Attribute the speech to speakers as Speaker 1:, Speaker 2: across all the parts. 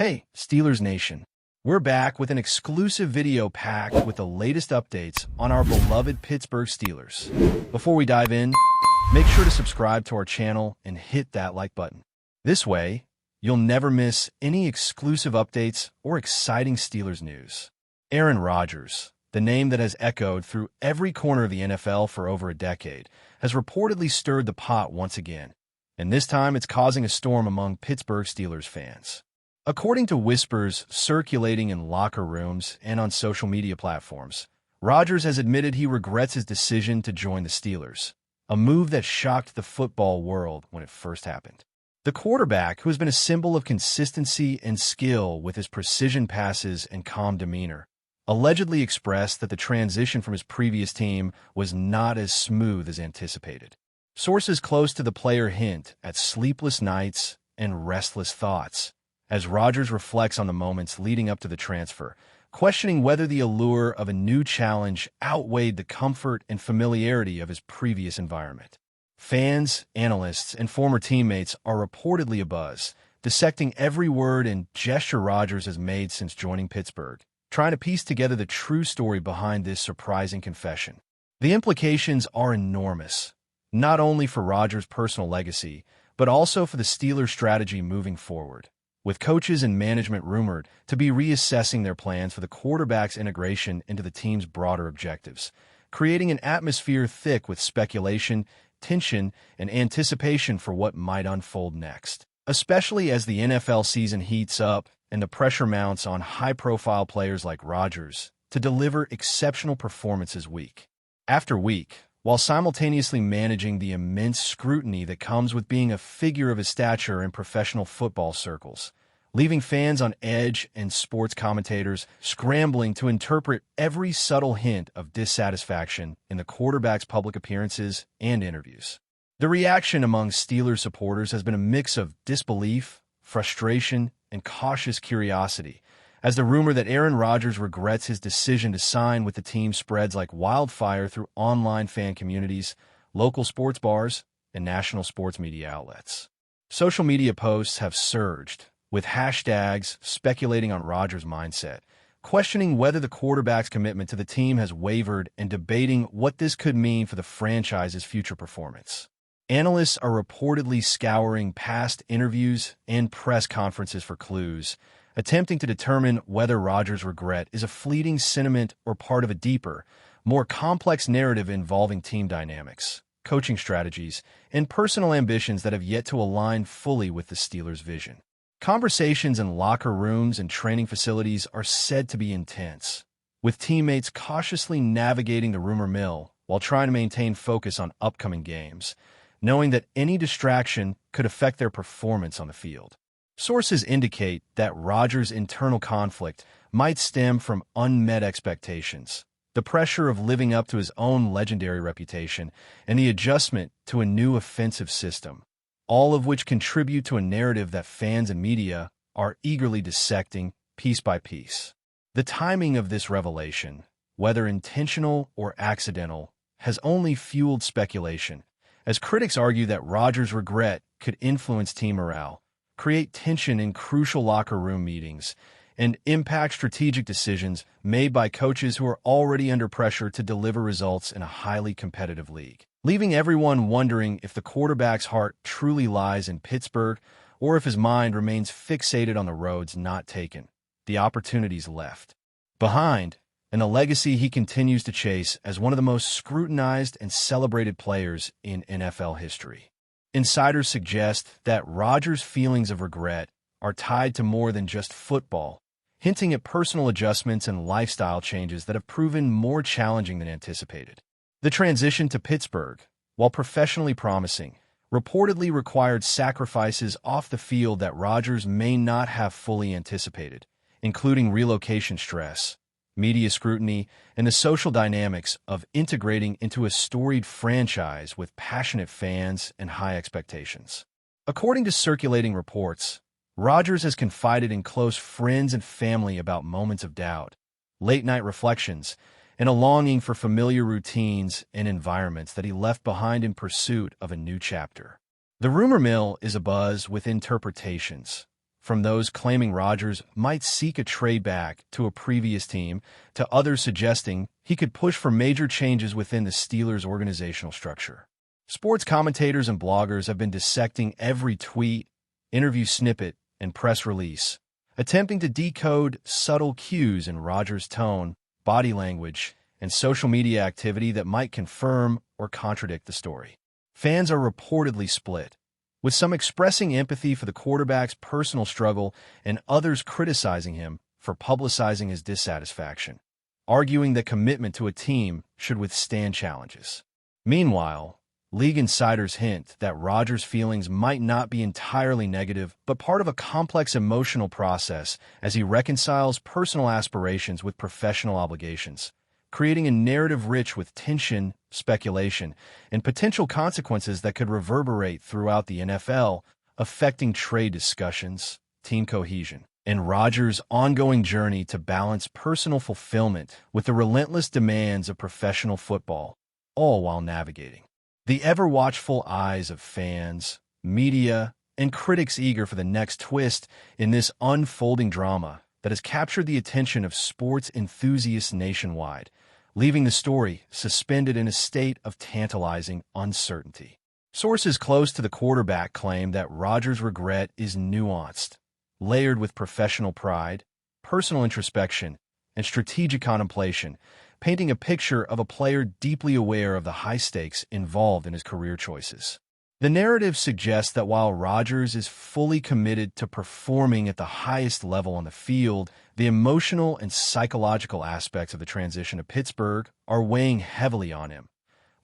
Speaker 1: Hey, Steelers Nation. We're back with an exclusive video packed with the latest updates on our beloved Pittsburgh Steelers. Before we dive in, make sure to subscribe to our channel and hit that like button. This way, you'll never miss any exclusive updates or exciting Steelers news. Aaron Rodgers, the name that has echoed through every corner of the NFL for over a decade, has reportedly stirred the pot once again, and this time it's causing a storm among Pittsburgh Steelers fans. According to whispers circulating in locker rooms and on social media platforms, Rodgers has admitted he regrets his decision to join the Steelers, a move that shocked the football world when it first happened. The quarterback, who has been a symbol of consistency and skill with his precision passes and calm demeanor, allegedly expressed that the transition from his previous team was not as smooth as anticipated. Sources close to the player hint at sleepless nights and restless thoughts as Rodgers reflects on the moments leading up to the transfer, questioning whether the allure of a new challenge outweighed the comfort and familiarity of his previous environment. Fans, analysts, and former teammates are reportedly abuzz, dissecting every word and gesture Rodgers has made since joining Pittsburgh, trying to piece together the true story behind this surprising confession. The implications are enormous, not only for Rodgers' personal legacy, but also for the Steelers' strategy moving forward, with coaches and management rumored to be reassessing their plans for the quarterback's integration into the team's broader objectives, creating an atmosphere thick with speculation, tension, and anticipation for what might unfold next. Especially as the NFL season heats up and the pressure mounts on high-profile players like Rodgers to deliver exceptional performances week after week, while simultaneously managing the immense scrutiny that comes with being a figure of his stature in professional football circles, leaving fans on edge and sports commentators scrambling to interpret every subtle hint of dissatisfaction in the quarterback's public appearances and interviews. The reaction among Steelers supporters has been a mix of disbelief, frustration, and cautious curiosity, as the rumor that Aaron Rodgers regrets his decision to sign with the team spreads like wildfire through online fan communities, local sports bars, and national sports media outlets. Social media posts have surged, with hashtags speculating on Rodgers' mindset, questioning whether the quarterback's commitment to the team has wavered and debating what this could mean for the franchise's future performance. Analysts are reportedly scouring past interviews and press conferences for clues, attempting to determine whether Rodgers' regret is a fleeting sentiment or part of a deeper, more complex narrative involving team dynamics, coaching strategies, and personal ambitions that have yet to align fully with the Steelers' vision. Conversations in locker rooms and training facilities are said to be intense, with teammates cautiously navigating the rumor mill while trying to maintain focus on upcoming games, knowing that any distraction could affect their performance on the field. Sources indicate that Rodgers' internal conflict might stem from unmet expectations, the pressure of living up to his own legendary reputation, and the adjustment to a new offensive system, all of which contribute to a narrative that fans and media are eagerly dissecting piece by piece. The timing of this revelation, whether intentional or accidental, has only fueled speculation, as critics argue that Rodgers' regret could influence team morale, create tension in crucial locker room meetings, and impact strategic decisions made by coaches who are already under pressure to deliver results in a highly competitive league, leaving everyone wondering if the quarterback's heart truly lies in Pittsburgh or if his mind remains fixated on the roads not taken, the opportunities left behind, and the legacy he continues to chase as one of the most scrutinized and celebrated players in NFL history. Insiders suggest that Rodgers' feelings of regret are tied to more than just football, hinting at personal adjustments and lifestyle changes that have proven more challenging than anticipated. The transition to Pittsburgh, while professionally promising, reportedly required sacrifices off the field that Rodgers may not have fully anticipated, including relocation stress, media scrutiny, and the social dynamics of integrating into a storied franchise with passionate fans and high expectations. According to circulating reports, Rodgers has confided in close friends and family about moments of doubt, late-night reflections, and a longing for familiar routines and environments that he left behind in pursuit of a new chapter. The rumor mill is abuzz with interpretations, from those claiming Rodgers might seek a trade back to a previous team to others suggesting he could push for major changes within the Steelers' organizational structure. Sports commentators and bloggers have been dissecting every tweet, interview snippet, and press release, attempting to decode subtle cues in Rodgers' tone, body language, and social media activity that might confirm or contradict the story. Fans are reportedly split, with some expressing empathy for the quarterback's personal struggle and others criticizing him for publicizing his dissatisfaction, arguing that commitment to a team should withstand challenges. Meanwhile, league insiders hint that Rodgers' feelings might not be entirely negative, but part of a complex emotional process as he reconciles personal aspirations with professional obligations, creating a narrative rich with tension, speculation, and potential consequences that could reverberate throughout the NFL, affecting trade discussions, team cohesion, and Rodgers' ongoing journey to balance personal fulfillment with the relentless demands of professional football, all while navigating the ever-watchful eyes of fans, media, and critics eager for the next twist in this unfolding drama that has captured the attention of sports enthusiasts nationwide, leaving the story suspended in a state of tantalizing uncertainty. Sources close to the quarterback claim that Rodgers' regret is nuanced, layered with professional pride, personal introspection, and strategic contemplation, painting a picture of a player deeply aware of the high stakes involved in his career choices. The narrative suggests that while Rodgers is fully committed to performing at the highest level on the field, the emotional and psychological aspects of the transition to Pittsburgh are weighing heavily on him,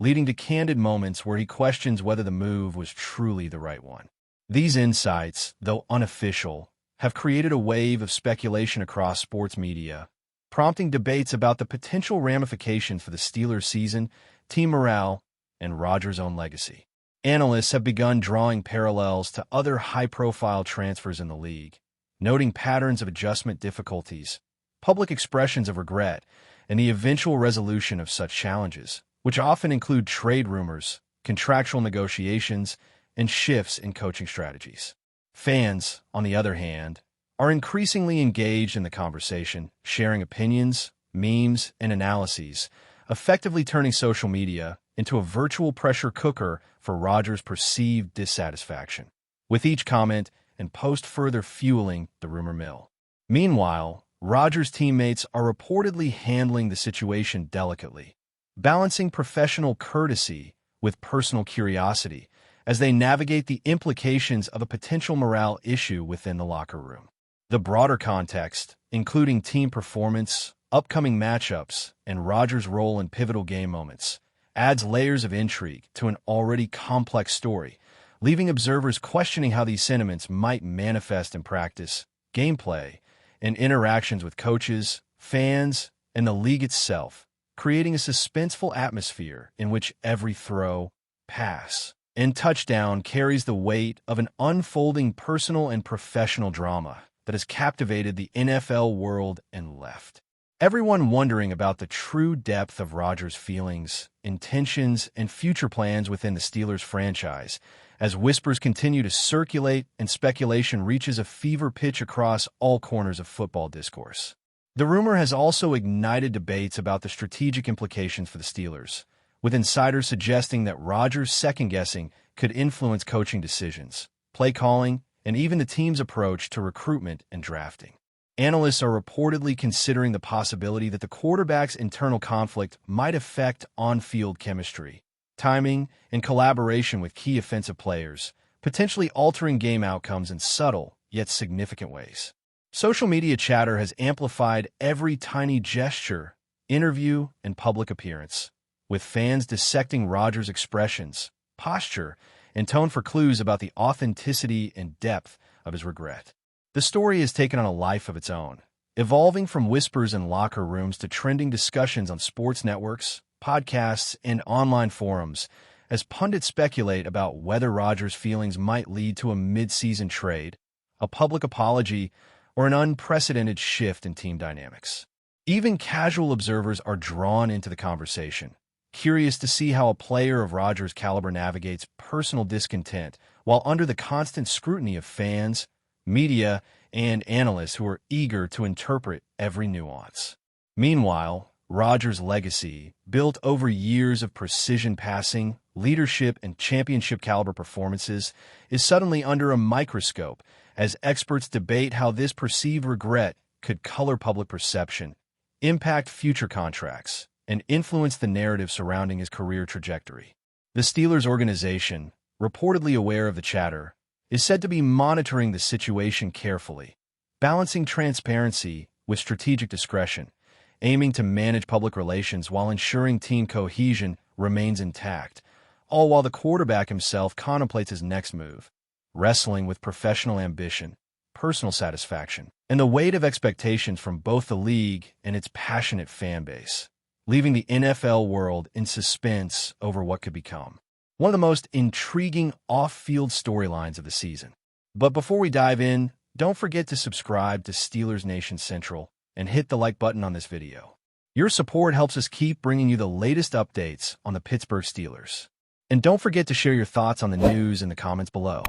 Speaker 1: leading to candid moments where he questions whether the move was truly the right one. These insights, though unofficial, have created a wave of speculation across sports media, prompting debates about the potential ramifications for the Steelers' season, team morale, and Rodgers' own legacy. Analysts have begun drawing parallels to other high-profile transfers in the league, noting patterns of adjustment difficulties, public expressions of regret, and the eventual resolution of such challenges, which often include trade rumors, contractual negotiations, and shifts in coaching strategies. Fans, on the other hand, are increasingly engaged in the conversation, sharing opinions, memes, and analyses, effectively turning social media into a virtual pressure cooker for Rodgers' perceived dissatisfaction, with each comment and post further fueling the rumor mill. Meanwhile, Rodgers' teammates are reportedly handling the situation delicately, balancing professional courtesy with personal curiosity as they navigate the implications of a potential morale issue within the locker room. The broader context, including team performance, upcoming matchups, and Rodgers' role in pivotal game moments, adds layers of intrigue to an already complex story, leaving observers questioning how these sentiments might manifest in practice, gameplay, and interactions with coaches, fans, and the league itself, creating a suspenseful atmosphere in which every throw, pass, and touchdown carries the weight of an unfolding personal and professional drama that has captivated the NFL world and left everyone wondering about the true depth of Rodgers' feelings, intentions, and future plans within the Steelers franchise, as whispers continue to circulate and speculation reaches a fever pitch across all corners of football discourse. The rumor has also ignited debates about the strategic implications for the Steelers, with insiders suggesting that Rodgers' second-guessing could influence coaching decisions, play calling, and even the team's approach to recruitment and drafting. Analysts are reportedly considering the possibility that the quarterback's internal conflict might affect on-field chemistry, timing, and collaboration with key offensive players, potentially altering game outcomes in subtle yet significant ways. Social media chatter has amplified every tiny gesture, interview, and public appearance, with fans dissecting Rodgers' expressions, posture, and tone for clues about the authenticity and depth of his regret. The story has taken on a life of its own, evolving from whispers in locker rooms to trending discussions on sports networks, podcasts, and online forums, as pundits speculate about whether Rodgers' feelings might lead to a mid-season trade, a public apology, or an unprecedented shift in team dynamics. Even casual observers are drawn into the conversation, curious to see how a player of Rodgers' caliber navigates personal discontent while under the constant scrutiny of fans, media, and analysts who are eager to interpret every nuance. Meanwhile, Rodgers' legacy, built over years of precision passing, leadership, and championship-caliber performances, is suddenly under a microscope as experts debate how this perceived regret could color public perception, impact future contracts, and influence the narrative surrounding his career trajectory. The Steelers organization, reportedly aware of the chatter, is said to be monitoring the situation carefully, balancing transparency with strategic discretion, aiming to manage public relations while ensuring team cohesion remains intact, all while the quarterback himself contemplates his next move, wrestling with professional ambition, personal satisfaction, and the weight of expectations from both the league and its passionate fan base, leaving the NFL world in suspense over what could become one of the most intriguing off-field storylines of the season. But before we dive in, don't forget to subscribe to Steelers Nation Central and hit the like button on this video. Your support helps us keep bringing you the latest updates on the Pittsburgh Steelers. And don't forget to share your thoughts on the news in the comments below.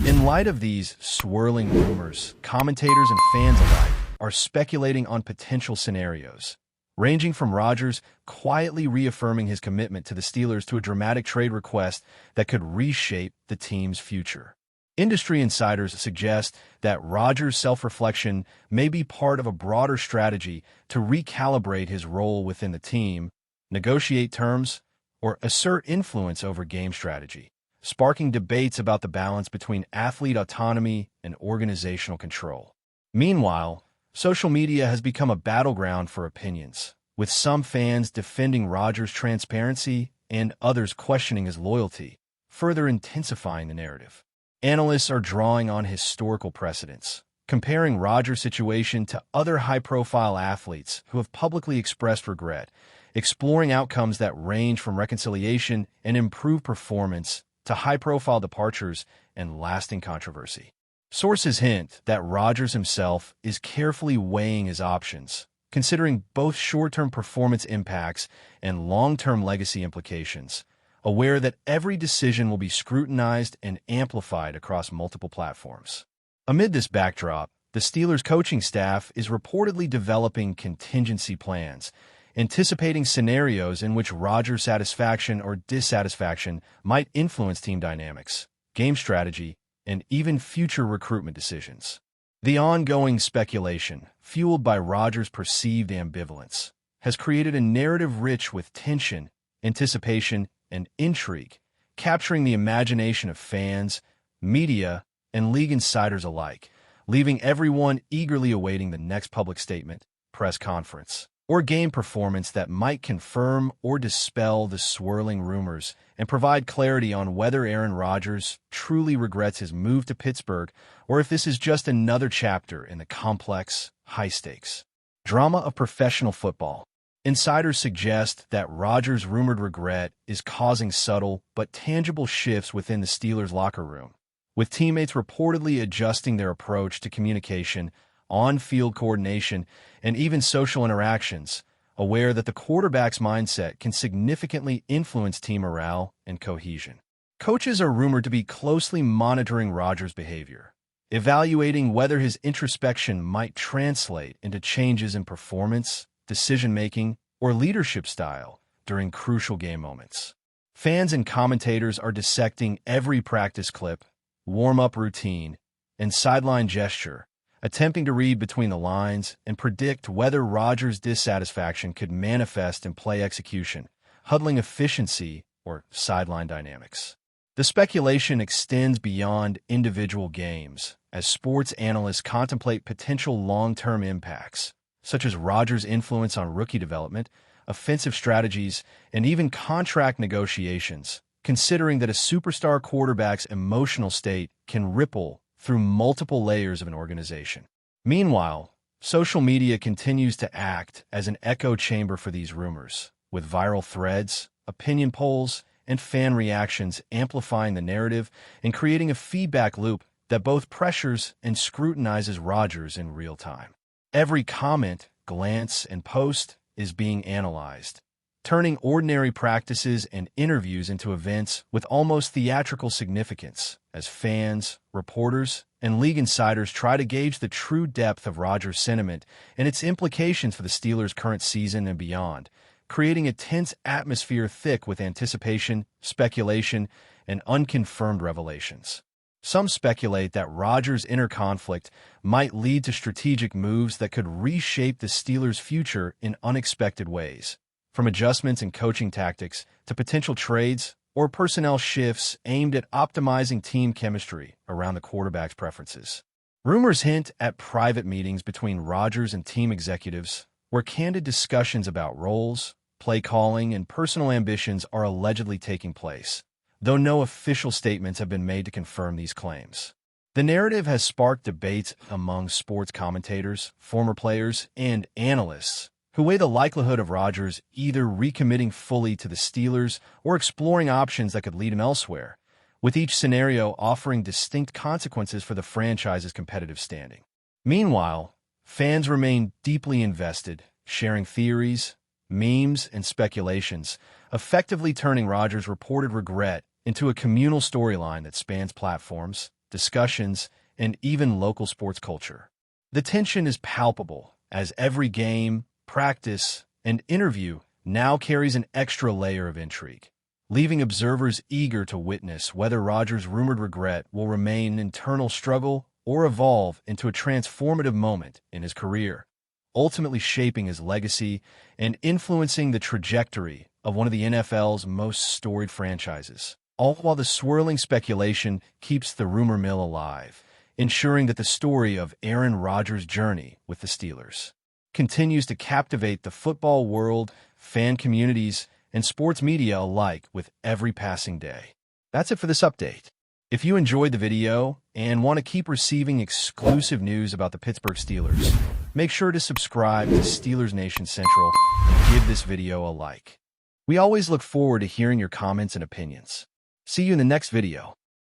Speaker 1: In light of these swirling rumors, commentators and fans alike are speculating on potential scenarios, ranging from Rodgers quietly reaffirming his commitment to the Steelers to a dramatic trade request that could reshape the team's future. Industry insiders suggest that Rodgers' self-reflection may be part of a broader strategy to recalibrate his role within the team, negotiate terms, or assert influence over game strategy, sparking debates about the balance between athlete autonomy and organizational control. Meanwhile, social media has become a battleground for opinions, with some fans defending Rodgers' transparency and others questioning his loyalty, further intensifying the narrative. Analysts are drawing on historical precedents, comparing Rodgers' situation to other high-profile athletes who have publicly expressed regret, exploring outcomes that range from reconciliation and improved performance to high-profile departures and lasting controversy. Sources hint that Rodgers himself is carefully weighing his options, considering both short-term performance impacts and long-term legacy implications, aware that every decision will be scrutinized and amplified across multiple platforms. Amid this backdrop, the Steelers' coaching staff is reportedly developing contingency plans, anticipating scenarios in which Rodgers' satisfaction or dissatisfaction might influence team dynamics, game strategy, and even future recruitment decisions. The ongoing speculation, fueled by Rodgers' perceived ambivalence, has created a narrative rich with tension, anticipation, and intrigue, capturing the imagination of fans, media, and league insiders alike, leaving everyone eagerly awaiting the next public statement, press conference, or game performance that might confirm or dispel the swirling rumors and provide clarity on whether Aaron Rodgers truly regrets his move to Pittsburgh or if this is just another chapter in the complex, high-stakes drama of professional football. Insiders suggest that Rodgers' rumored regret is causing subtle but tangible shifts within the Steelers' locker room, with teammates reportedly adjusting their approach to communication, on-field coordination, and even social interactions, aware that the quarterback's mindset can significantly influence team morale and cohesion. Coaches are rumored to be closely monitoring Rodgers' behavior, evaluating whether his introspection might translate into changes in performance, decision-making, or leadership style during crucial game moments. Fans and commentators are dissecting every practice clip, warm-up routine, and sideline gesture, attempting to read between the lines and predict whether Rodgers' dissatisfaction could manifest in play execution, huddling efficiency, or sideline dynamics. The speculation extends beyond individual games as sports analysts contemplate potential long-term impacts, such as Rodgers' influence on rookie development, offensive strategies, and even contract negotiations, considering that a superstar quarterback's emotional state can ripple through multiple layers of an organization. Meanwhile, social media continues to act as an echo chamber for these rumors, with viral threads, opinion polls, and fan reactions amplifying the narrative and creating a feedback loop that both pressures and scrutinizes Rodgers in real time. Every comment, glance, and post is being analyzed, turning ordinary practices and interviews into events with almost theatrical significance as fans, reporters, and league insiders try to gauge the true depth of Rodgers' sentiment and its implications for the Steelers' current season and beyond, creating a tense atmosphere thick with anticipation, speculation, and unconfirmed revelations. Some speculate that Rodgers' inner conflict might lead to strategic moves that could reshape the Steelers' future in unexpected ways, from adjustments in coaching tactics to potential trades or personnel shifts aimed at optimizing team chemistry around the quarterback's preferences. Rumors hint at private meetings between Rodgers and team executives, where candid discussions about roles, play calling, and personal ambitions are allegedly taking place, though no official statements have been made to confirm these claims. The narrative has sparked debates among sports commentators, former players, and analysts who weigh the likelihood of Rodgers either recommitting fully to the Steelers or exploring options that could lead him elsewhere, with each scenario offering distinct consequences for the franchise's competitive standing. Meanwhile, fans remain deeply invested, sharing theories, memes, and speculations, effectively turning Rodgers' reported regret into a communal storyline that spans platforms, discussions, and even local sports culture. The tension is palpable, as every game, practice, and interview now carries an extra layer of intrigue, leaving observers eager to witness whether Rodgers' rumored regret will remain an internal struggle or evolve into a transformative moment in his career, ultimately shaping his legacy and influencing the trajectory of one of the NFL's most storied franchises, all while the swirling speculation keeps the rumor mill alive, ensuring that the story of Aaron Rodgers' journey with the Steelers continues to captivate the football world, fan communities, and sports media alike with every passing day. That's it for this update. If you enjoyed the video and want to keep receiving exclusive news about the Pittsburgh Steelers, make sure to subscribe to Steelers Nation Central and give this video a like. We always look forward to hearing your comments and opinions. See you in the next video.